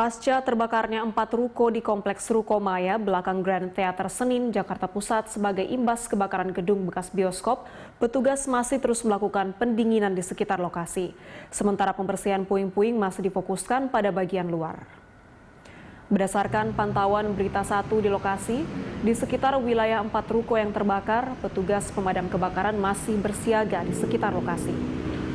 Pasca terbakarnya 4 ruko di Kompleks Ruko Maya belakang Grand Theater Senin, Jakarta Pusat sebagai imbas kebakaran gedung bekas bioskop, petugas masih terus melakukan pendinginan di sekitar lokasi. Sementara pembersihan puing-puing masih difokuskan pada bagian luar. Berdasarkan pantauan Berita 1 di lokasi, di sekitar wilayah 4 ruko yang terbakar, petugas pemadam kebakaran masih bersiaga di sekitar lokasi.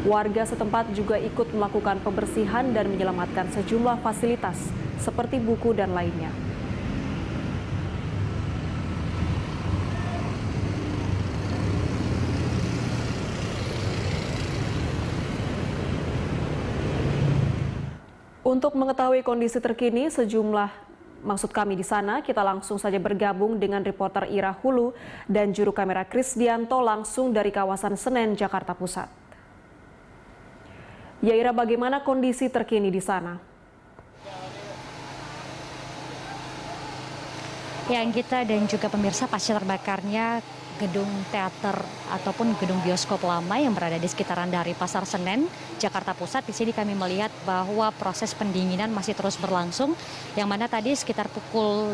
Warga setempat juga ikut melakukan pembersihan dan menyelamatkan sejumlah fasilitas seperti buku dan lainnya. Untuk mengetahui kondisi terkini maksud kami di sana, kita langsung saja bergabung dengan reporter Ira Hulu dan juru kamera Krisdianto langsung dari kawasan Senen, Jakarta Pusat. Ya Ira, bagaimana kondisi terkini di sana? Ya Anggita dan juga pemirsa, pasca terbakarnya gedung teater ataupun gedung bioskop lama yang berada di sekitaran dari Pasar Senen, Jakarta Pusat. Di sini kami melihat bahwa proses pendinginan masih terus berlangsung, yang mana tadi sekitar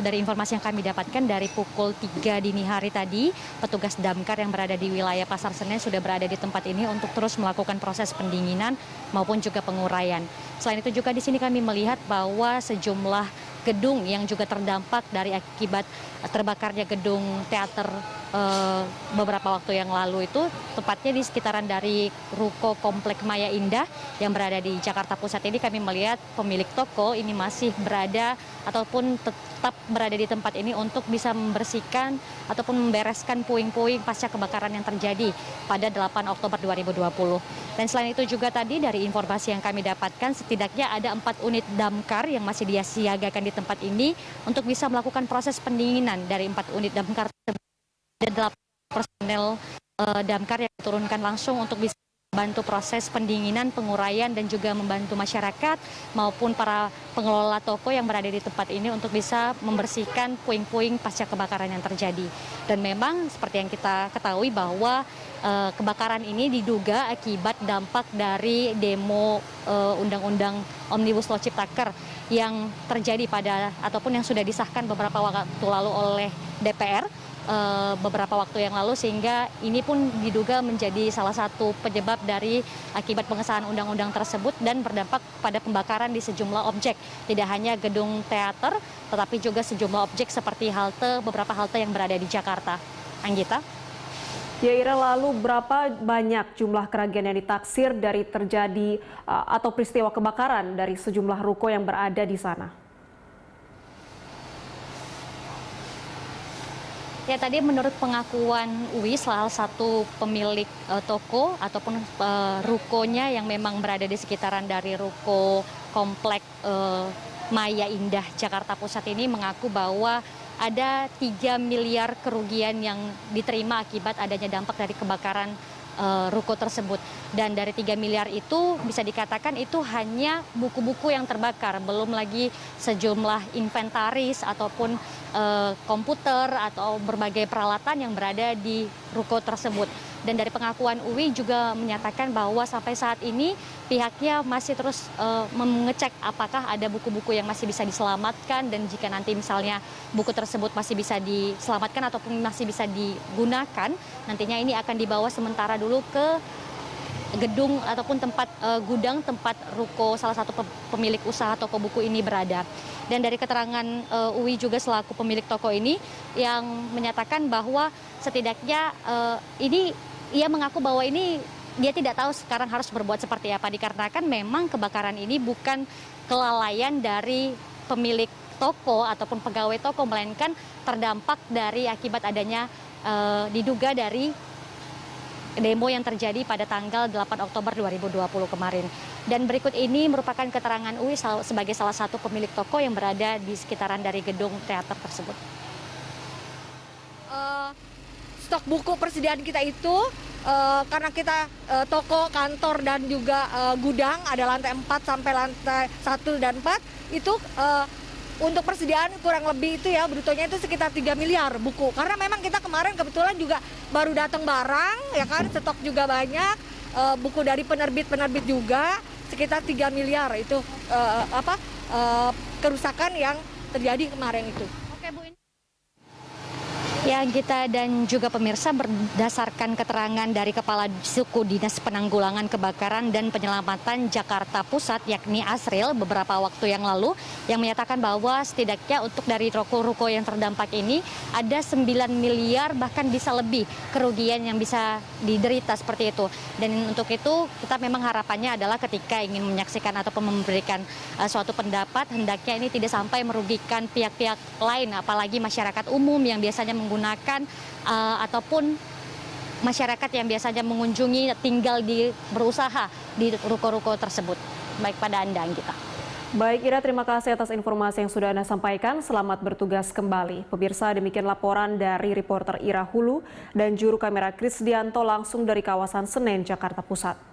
dari informasi yang kami dapatkan dari pukul 3 dini hari tadi, petugas damkar yang berada di wilayah Pasar Senen sudah berada di tempat ini untuk terus melakukan proses pendinginan maupun juga penguraian. Selain itu juga di sini kami melihat bahwa sejumlah gedung yang juga terdampak dari akibat terbakarnya gedung teater beberapa waktu yang lalu itu, tepatnya di sekitaran dari ruko Komplek Maya Indah yang berada di Jakarta Pusat ini, kami melihat pemilik toko ini masih berada ataupun tetap berada di tempat ini untuk bisa membersihkan ataupun membereskan puing-puing pasca kebakaran yang terjadi pada 8 Oktober 2020. Dan selain itu juga tadi dari informasi yang kami dapatkan, setidaknya ada 4 unit damkar yang masih disiagakan di tempat ini untuk bisa melakukan proses pendinginan. Dari 4 unit damkar tersebut ada 8 personel damkar yang diturunkan langsung untuk bisa membantu proses pendinginan, penguraian, dan juga membantu masyarakat maupun para pengelola toko yang berada di tempat ini untuk bisa membersihkan puing-puing pasca kebakaran yang terjadi. Dan memang seperti yang kita ketahui bahwa kebakaran ini diduga akibat dampak dari demo Undang-Undang Omnibus Law Ciptaker yang terjadi ataupun yang sudah disahkan beberapa waktu lalu oleh DPR beberapa waktu yang lalu, sehingga ini pun diduga menjadi salah satu penyebab dari akibat pengesahan undang-undang tersebut dan berdampak pada pembakaran di sejumlah objek, tidak hanya gedung teater tetapi juga sejumlah objek seperti beberapa halte yang berada di Jakarta. Anggita. Ya Ira, lalu berapa banyak jumlah kerugian yang ditaksir dari terjadi atau peristiwa kebakaran dari sejumlah ruko yang berada di sana? Ya, tadi menurut pengakuan Uwi, salah satu pemilik toko ataupun rukonya yang memang berada di sekitaran dari ruko Komplek Maya Indah Jakarta Pusat ini, mengaku bahwa ada 3 miliar kerugian yang diterima akibat adanya dampak dari kebakaran ruko tersebut. Dan dari 3 miliar itu bisa dikatakan itu hanya buku-buku yang terbakar, belum lagi sejumlah inventaris ataupun komputer atau berbagai peralatan yang berada di ruko tersebut. Dan dari pengakuan Uwi juga menyatakan bahwa sampai saat ini pihaknya masih terus mengecek apakah ada buku-buku yang masih bisa diselamatkan, dan jika nanti misalnya buku tersebut masih bisa diselamatkan ataupun masih bisa digunakan, nantinya ini akan dibawa sementara dulu ke gedung ataupun tempat gudang tempat ruko salah satu pemilik usaha toko buku ini berada. Dan dari keterangan Uwi juga selaku pemilik toko ini yang menyatakan bahwa setidaknya ini ia mengaku bahwa ini dia tidak tahu sekarang harus berbuat seperti apa, dikarenakan memang kebakaran ini bukan kelalaian dari pemilik toko ataupun pegawai toko, melainkan terdampak dari akibat adanya diduga dari demo yang terjadi pada tanggal 8 Oktober 2020 kemarin. Dan berikut ini merupakan keterangan Uwi sebagai salah satu pemilik toko yang berada di sekitaran dari gedung teater tersebut. Stok buku persediaan kita itu karena kita toko, kantor, dan juga gudang ada lantai 4 sampai lantai 1 dan 4 itu untuk persediaan kurang lebih itu ya brutonya itu sekitar 3 miliar buku. Karena memang kita kemarin kebetulan juga baru datang barang ya kan, stok juga banyak, buku dari penerbit juga sekitar 3 miliar itu kerusakan yang terjadi kemarin itu. Oke, Bu. Ya, Gita dan juga pemirsa, berdasarkan keterangan dari Kepala Suku Dinas Penanggulangan Kebakaran dan Penyelamatan Jakarta Pusat, yakni Asril, beberapa waktu yang lalu, yang menyatakan bahwa setidaknya untuk dari ruko-ruko yang terdampak ini ada 9 miliar bahkan bisa lebih kerugian yang bisa diderita seperti itu. Dan untuk itu kita memang harapannya adalah ketika ingin menyaksikan ataupun memberikan suatu pendapat, hendaknya ini tidak sampai merugikan pihak-pihak lain, apalagi masyarakat umum yang biasanya menggunakan ataupun masyarakat yang biasanya mengunjungi tinggal berusaha di ruko-ruko tersebut. Baik pada Anda, Anggita. Baik, Ira, terima kasih atas informasi yang sudah Anda sampaikan. Selamat bertugas kembali. Pemirsa, demikian laporan dari reporter Ira Hulu dan juru kamera Krisdianto langsung dari kawasan Senen, Jakarta Pusat.